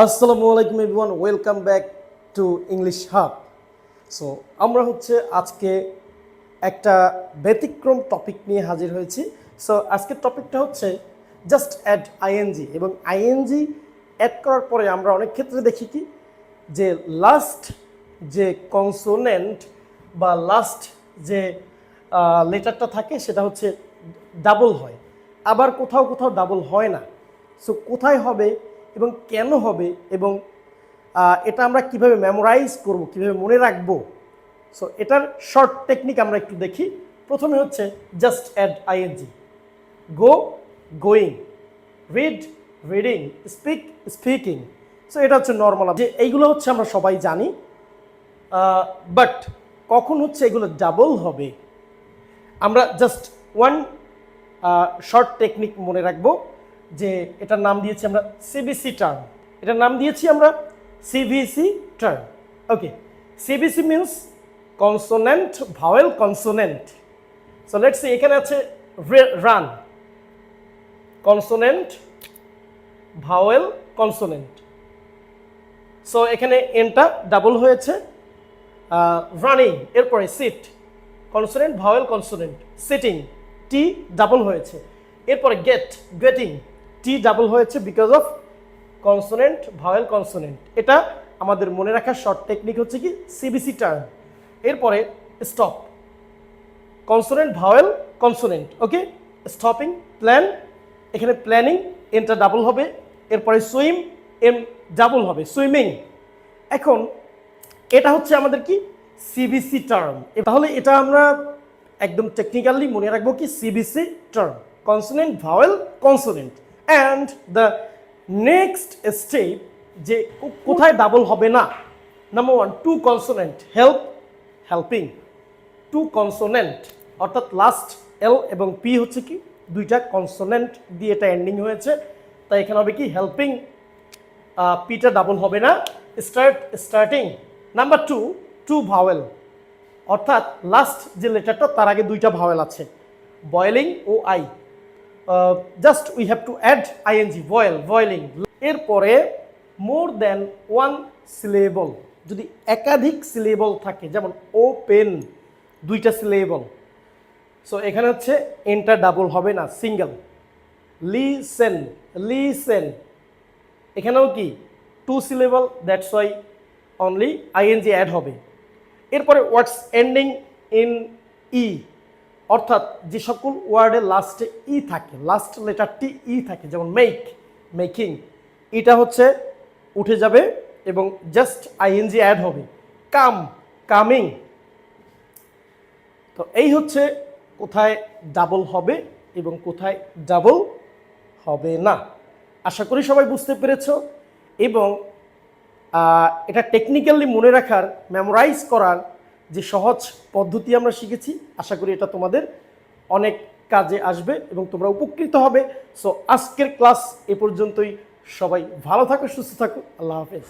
আসসালামু আলাইকুম everyone, welcome back to English hub. So আমরা আজকে একটা ব্যতিক্রম টপিক নিয়ে হাজির হয়েছি। সো আজকের টপিকটা হচ্ছে জাস্ট অ্যাড আইএনজি, এবং আইএনজি অ্যাড করার পরে আমরা অনেক ক্ষেত্রে দেখি কি যে লাস্ট যে কনসোনেন্ট বা লাস্ট যে লেটারটা থাকে সেটা হচ্ছে ডাবল হয়, আবার কোথাও কোথাও ডাবল হয় না। সো কোথায় হবে এবং কেন হবে, এবং এটা আমরা কিভাবে মেমোরাইজ করব, কিভাবে মনে রাখবো, সো এটার শর্ট টেকনিক আমরা একটু দেখি। প্রথমে হচ্ছে just add ING. Go, going; read, reading; speak, speaking. So এটা হচ্ছে নর্মাল, যে এইগুলো হচ্ছে আমরা সবাই জানি, বাট কখন হচ্ছে এগুলো ডাবল হবে আমরা জাস্ট ওয়ান শর্ট টেকনিক মনে রাখবো, যে এটার নাম দিয়েছি আমরা সিবিসি টার্ম। এটার নাম দিয়েছি আমরা CBC term. Okay, CBC means consonant vowel consonant. So let's see, এখানে আছে run, consonant vowel consonant. So এখানে এনটা ডাবল হয়েছে, রানিং, এরপরে sit, consonant vowel consonant; sitting, T double হয়েছে। এরপরে গেট, গেটিং, টি ডাবল হয়েছে because of consonant vowel consonant. এটা আমাদের মনে রাখার শর্ট টেকনিক হচ্ছে কি সিবিসি টার্ম। এরপরে stop, consonant vowel consonant. Okay, stopping, plan, এখানে প্ল্যানিং, এনটা ডাবল হবে। এরপরে সুইম, এম ডাবল হবে, সুইমিং। এখন এটা হচ্ছে আমাদের কি সিবিসি টার্ম। তাহলে এটা আমরা একদম টেকনিক্যালি মনে রাখবো কি CBC term, consonant vowel consonant. And the next step, যে কোথায় ডাবল হবে না। Number one, two consonant, help, helping. Two consonant অর্থাৎ লাস্ট এল এবং পি হচ্ছে কি দুইটা কনসোনেন্ট দিয়ে এটা এন্ডিং হয়েছে, তাই এখানে হবে কি হেল্পিং, পিটা ডাবল হবে না। Start, starting. Number two, two vowel অর্থাৎ লাস্ট যে লেটারটা তার আগে দুইটা ভাওয়েল আছে, boiling O I. Just we have to add ING, boil, boiling. এরপরে মোর দ্যান ওয়ান সিলেবল, যদি একাধিক সিলেবল থাকে, যেমন ওপেন দুইটা সিলেবল, সো এখানে হচ্ছে এনটা ডাবল হবে না, সিঙ্গেল। লিসেন, লিসেন, এখানেও কি two syllable, that's why only ING add হবে। এরপরে ওয়ার্ডস এন্ডিং ইন ই, অর্থাৎ যে সকল ওয়ার্ডের লাস্টে ই থাকে, লাস্ট লেটারটি ই থাকে, যেমন মেক, মেকিং, এটা হচ্ছে উঠে যাবে এবং জাস্ট আইএনজি অ্যাড হবে। কাম, কামিং। তো এই হচ্ছে কোথায় ডাবল হবে এবং কোথায় ডাবল হবে না। আশা করি সবাই বুঝতে পেরেছ, এবং এটা টেকনিক্যালি মনে রাখার, মেমোরাইজ করার যে সহজ পদ্ধতি আমরা শিখেছি, আশা করি এটা তোমাদের অনেক কাজে আসবে এবং তোমরা উপকৃত হবে। সো আজকের ক্লাস এ পর্যন্তই। সবাই ভালো থাকো, সুস্থ থাকো, আল্লাহ হাফেজ।